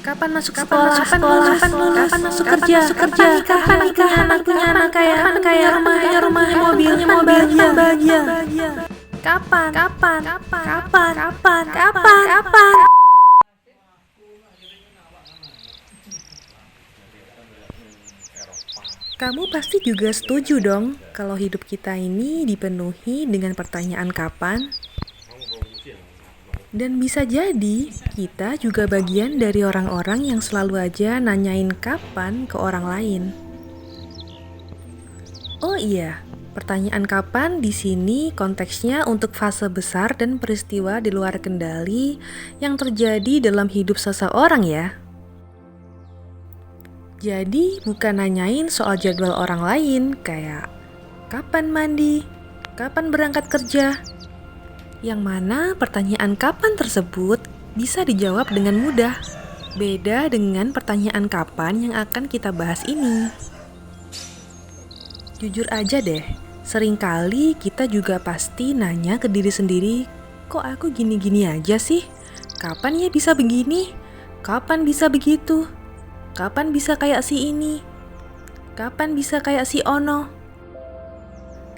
Kapan masuk sekolah? Kapan lulus? Kapan masuk kerja? Kapan nikah? Punya anak kaya rumah, mobilnya bahagia. Kapan? Kamu pasti juga setuju dong kalau hidup kita ini dipenuhi dengan pertanyaan kapan? Dan bisa jadi kita juga bagian dari orang-orang yang selalu aja nanyain kapan ke orang lain. Oh iya, pertanyaan kapan di sini konteksnya untuk fase besar dan peristiwa di luar kendali yang terjadi dalam hidup seseorang ya. Jadi bukan nanyain soal jadwal orang lain kayak kapan mandi, kapan berangkat kerja. Yang mana pertanyaan kapan tersebut bisa dijawab dengan mudah. Beda dengan pertanyaan kapan yang akan kita bahas ini. Jujur aja deh, seringkali kita juga pasti nanya ke diri sendiri, kok aku gini-gini aja sih? Kapan ya bisa begini? Kapan bisa begitu? Kapan bisa kayak si ini? Kapan bisa kayak si Ono?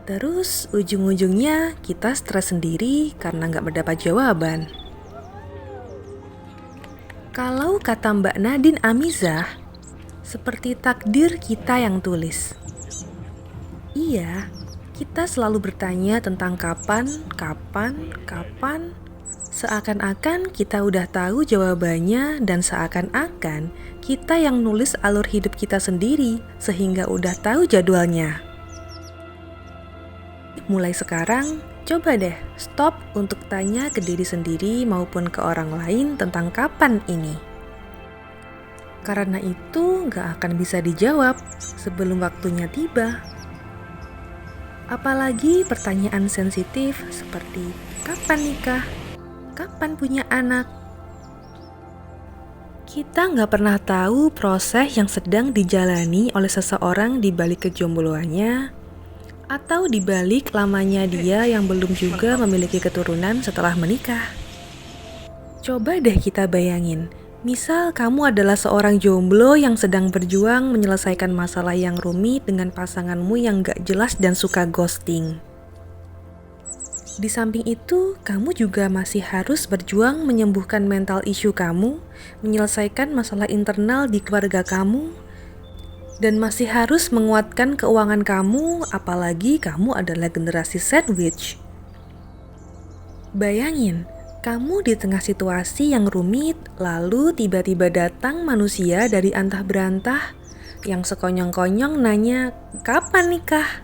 Terus ujung-ujungnya kita stres sendiri karena nggak mendapat jawaban. Kalau kata Mbak Nadine Amizah, seperti takdir kita yang tulis. Iya, kita selalu bertanya tentang kapan, seakan-akan kita udah tahu jawabannya dan seakan-akan kita yang nulis alur hidup kita sendiri sehingga udah tahu jadwalnya. Mulai sekarang, coba deh stop untuk tanya ke diri sendiri maupun ke orang lain tentang kapan ini. Karena itu gak akan bisa dijawab sebelum waktunya tiba. Apalagi pertanyaan sensitif seperti kapan nikah, kapan punya anak. Kita gak pernah tahu proses yang sedang dijalani oleh seseorang di balik kejombloannya, atau dibalik lamanya dia yang belum juga memiliki keturunan setelah menikah. Coba deh kita bayangin, misal kamu adalah seorang jomblo yang sedang berjuang menyelesaikan masalah yang rumit dengan pasanganmu yang gak jelas dan suka ghosting. Di samping itu, kamu juga masih harus berjuang menyembuhkan mental issue kamu, menyelesaikan masalah internal di keluarga kamu, dan masih harus menguatkan keuangan kamu, apalagi kamu adalah generasi sandwich. Bayangin, kamu di tengah situasi yang rumit, lalu tiba-tiba datang manusia dari antah berantah yang sekonyong-konyong nanya, kapan nikah?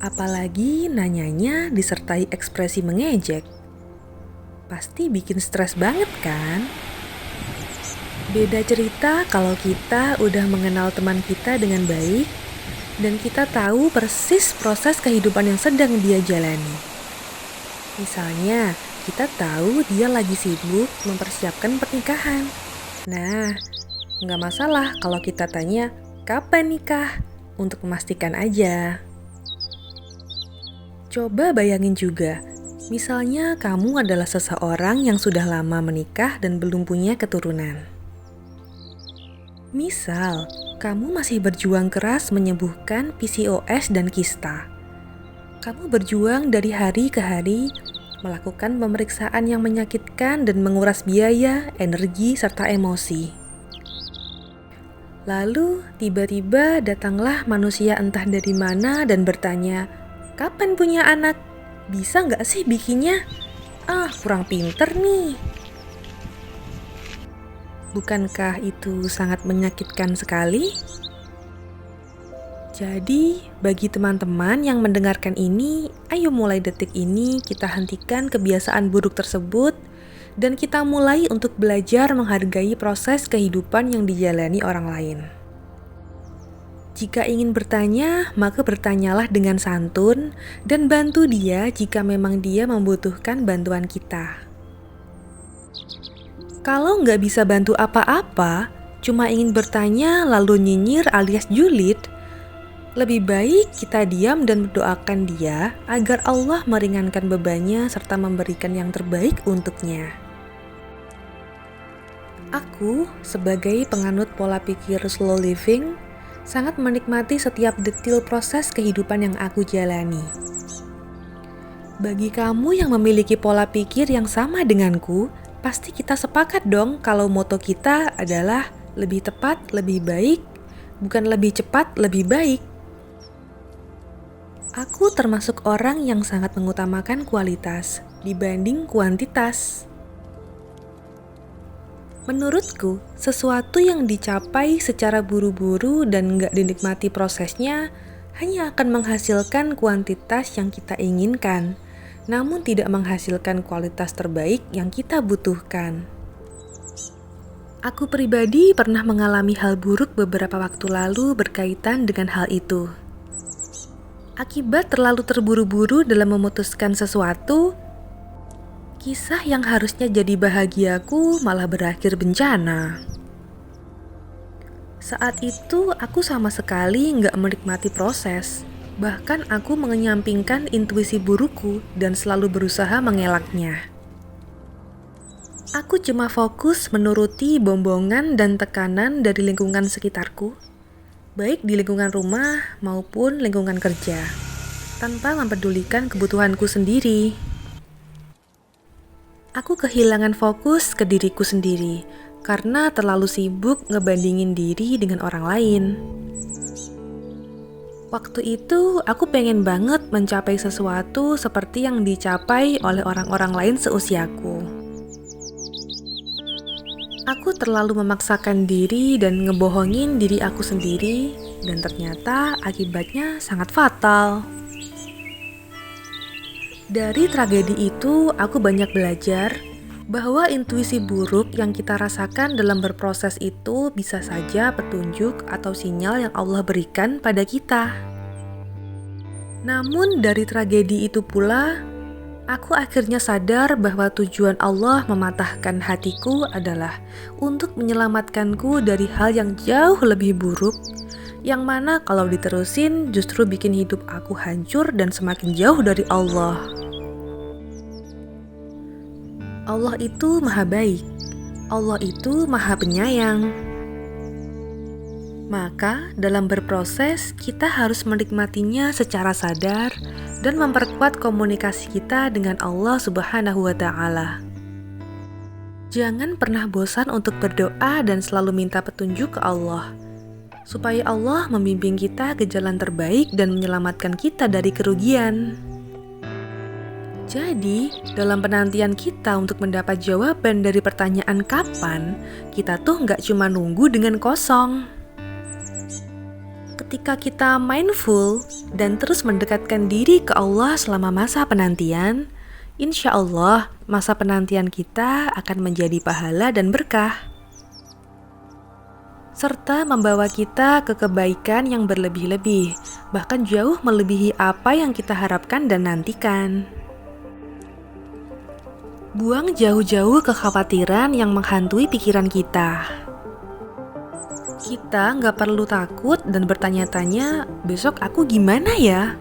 Apalagi nanyanya disertai ekspresi mengejek. Pasti bikin stres banget kan? Beda cerita kalau kita udah mengenal teman kita dengan baik dan kita tahu persis proses kehidupan yang sedang dia jalani. Misalnya, kita tahu dia lagi sibuk mempersiapkan pernikahan. Nah, nggak masalah kalau kita tanya, kapan nikah? Untuk memastikan aja. Coba bayangin juga, misalnya kamu adalah seseorang yang sudah lama menikah dan belum punya keturunan. Misal, kamu masih berjuang keras menyembuhkan PCOS dan kista. Kamu berjuang dari hari ke hari, melakukan pemeriksaan yang menyakitkan dan menguras biaya, energi, serta emosi. Lalu, tiba-tiba datanglah manusia entah dari mana dan bertanya, kapan punya anak? Bisa nggak sih bikinnya? Kurang pinter nih. Bukankah itu sangat menyakitkan sekali? Jadi, bagi teman-teman yang mendengarkan ini, ayo mulai detik ini kita hentikan kebiasaan buruk tersebut dan kita mulai untuk belajar menghargai proses kehidupan yang dijalani orang lain. Jika ingin bertanya, maka bertanyalah dengan santun dan bantu dia jika memang dia membutuhkan bantuan kita. Kalau nggak bisa bantu apa-apa, cuma ingin bertanya lalu nyinyir alias julid, lebih baik kita diam dan mendoakan dia agar Allah meringankan bebannya serta memberikan yang terbaik untuknya. Aku, sebagai penganut pola pikir slow living, sangat menikmati setiap detil proses kehidupan yang aku jalani. Bagi kamu yang memiliki pola pikir yang sama denganku, pasti kita sepakat dong kalau moto kita adalah lebih tepat, lebih baik, bukan lebih cepat, lebih baik. Aku termasuk orang yang sangat mengutamakan kualitas dibanding kuantitas. Menurutku, sesuatu yang dicapai secara buru-buru dan nggak dinikmati prosesnya hanya akan menghasilkan kuantitas yang kita inginkan, namun tidak menghasilkan kualitas terbaik yang kita butuhkan. Aku pribadi pernah mengalami hal buruk beberapa waktu lalu berkaitan dengan hal itu. Akibat terlalu terburu-buru dalam memutuskan sesuatu, kisah yang harusnya jadi bahagiaku malah berakhir bencana. Saat itu aku sama sekali nggak menikmati proses. Bahkan aku mengenyampingkan intuisi burukku dan selalu berusaha mengelaknya. Aku cuma fokus menuruti bombongan dan tekanan dari lingkungan sekitarku, baik di lingkungan rumah maupun lingkungan kerja, tanpa mempedulikan kebutuhanku sendiri. Aku kehilangan fokus ke diriku sendiri karena terlalu sibuk ngebandingin diri dengan orang lain. Waktu itu aku pengen banget mencapai sesuatu seperti yang dicapai oleh orang-orang lain seusiaku. Aku terlalu memaksakan diri dan ngebohongin diri aku sendiri, dan ternyata akibatnya sangat fatal. Dari tragedi itu, aku banyak belajar bahwa intuisi buruk yang kita rasakan dalam berproses itu bisa saja petunjuk atau sinyal yang Allah berikan pada kita. Namun dari tragedi itu pula, aku akhirnya sadar bahwa tujuan Allah mematahkan hatiku adalah untuk menyelamatkanku dari hal yang jauh lebih buruk, yang mana kalau diterusin justru bikin hidup aku hancur dan semakin jauh dari Allah. Allah itu maha baik, Allah itu maha penyayang. Maka dalam berproses kita harus menikmatinya secara sadar dan memperkuat komunikasi kita dengan Allah Subhanahu wa Ta'ala. Jangan pernah bosan untuk berdoa dan selalu minta petunjuk ke Allah, supaya Allah membimbing kita ke jalan terbaik dan menyelamatkan kita dari kerugian. Jadi, dalam penantian kita untuk mendapat jawaban dari pertanyaan kapan, kita tuh nggak cuma nunggu dengan kosong. Ketika kita mindful dan terus mendekatkan diri ke Allah selama masa penantian, insya Allah masa penantian kita akan menjadi pahala dan berkah, serta membawa kita ke kebaikan yang berlebih-lebih, bahkan jauh melebihi apa yang kita harapkan dan nantikan. Buang jauh-jauh kekhawatiran yang menghantui pikiran kita. Kita nggak perlu takut dan bertanya-tanya, besok aku gimana ya?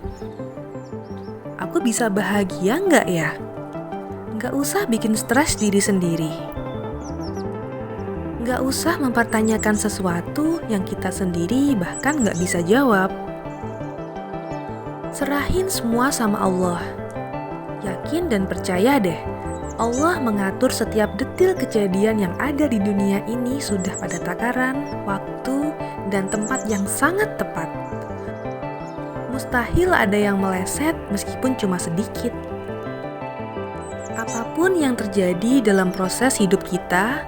Aku bisa bahagia nggak ya? Nggak usah bikin stres diri sendiri. Nggak usah mempertanyakan sesuatu yang kita sendiri bahkan nggak bisa jawab. Serahin semua sama Allah. Yakin dan percaya deh, Allah mengatur setiap detil kejadian yang ada di dunia ini sudah pada takaran, waktu, dan tempat yang sangat tepat. Mustahil ada yang meleset meskipun cuma sedikit. Apapun yang terjadi dalam proses hidup kita,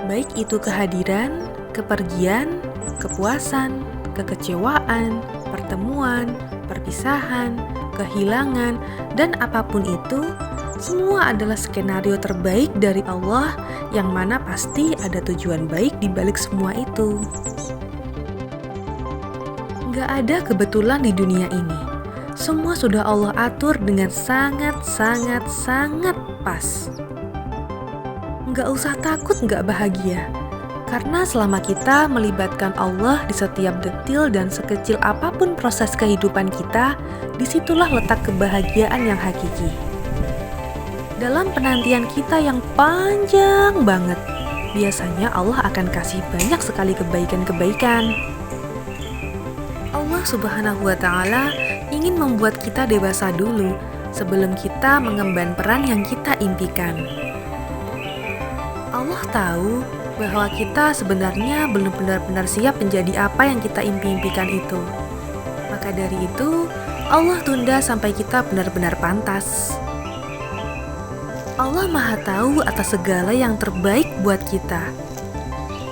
baik itu kehadiran, kepergian, kepuasan, kekecewaan, pertemuan, perpisahan, kehilangan, dan apapun itu, semua adalah skenario terbaik dari Allah yang mana pasti ada tujuan baik di balik semua itu. Gak ada kebetulan di dunia ini. Semua sudah Allah atur dengan sangat pas. Gak usah takut gak bahagia. Karena selama kita melibatkan Allah di setiap detil dan sekecil apapun proses kehidupan kita, disitulah letak kebahagiaan yang hakiki. Dalam penantian kita yang panjang banget, biasanya Allah akan kasih banyak sekali kebaikan-kebaikan. Allah Subhanahu wa Ta'ala ingin membuat kita dewasa dulu sebelum kita mengemban peran yang kita impikan. Allah tahu bahwa kita sebenarnya belum benar-benar siap menjadi apa yang kita impi-impikan itu. Maka dari itu, Allah tunda sampai kita benar-benar pantas. Allah Maha Tahu atas segala yang terbaik buat kita.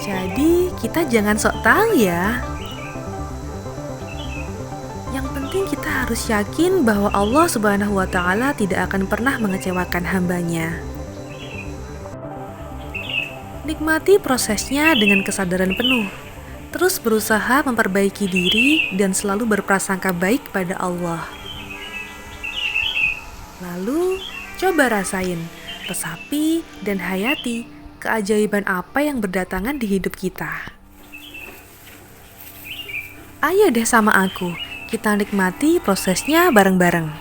Jadi, kita jangan sok tahu ya. Yang penting kita harus yakin bahwa Allah Subhanahu wa Ta'ala tidak akan pernah mengecewakan hambanya. Nikmati prosesnya dengan kesadaran penuh. Terus berusaha memperbaiki diri dan selalu berprasangka baik pada Allah. Lalu, coba rasain, resapi, dan hayati keajaiban apa yang berdatangan di hidup kita. Ayo deh sama aku, kita nikmati prosesnya bareng-bareng.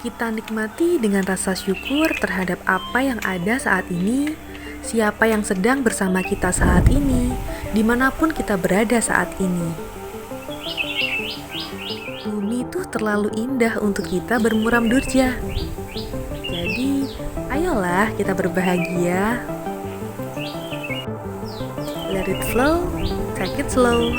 Kita nikmati dengan rasa syukur terhadap apa yang ada saat ini, siapa yang sedang bersama kita saat ini, dimanapun kita berada saat ini. Bumi itu terlalu indah untuk kita bermuram durja. Jadi, ayolah kita berbahagia. Let it flow, take it slow.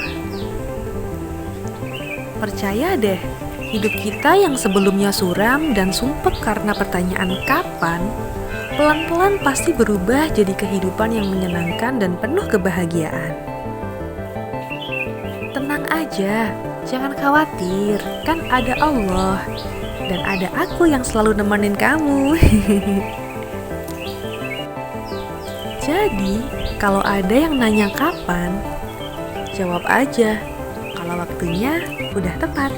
Percaya deh, hidup kita yang sebelumnya suram dan sumpek karena pertanyaan kapan, pelan-pelan pasti berubah jadi kehidupan yang menyenangkan dan penuh kebahagiaan. Tenang aja, jangan khawatir, kan ada Allah. Dan ada aku yang selalu nemenin kamu. Jadi, kalau ada yang nanya kapan, jawab aja kalau waktunya udah tepat.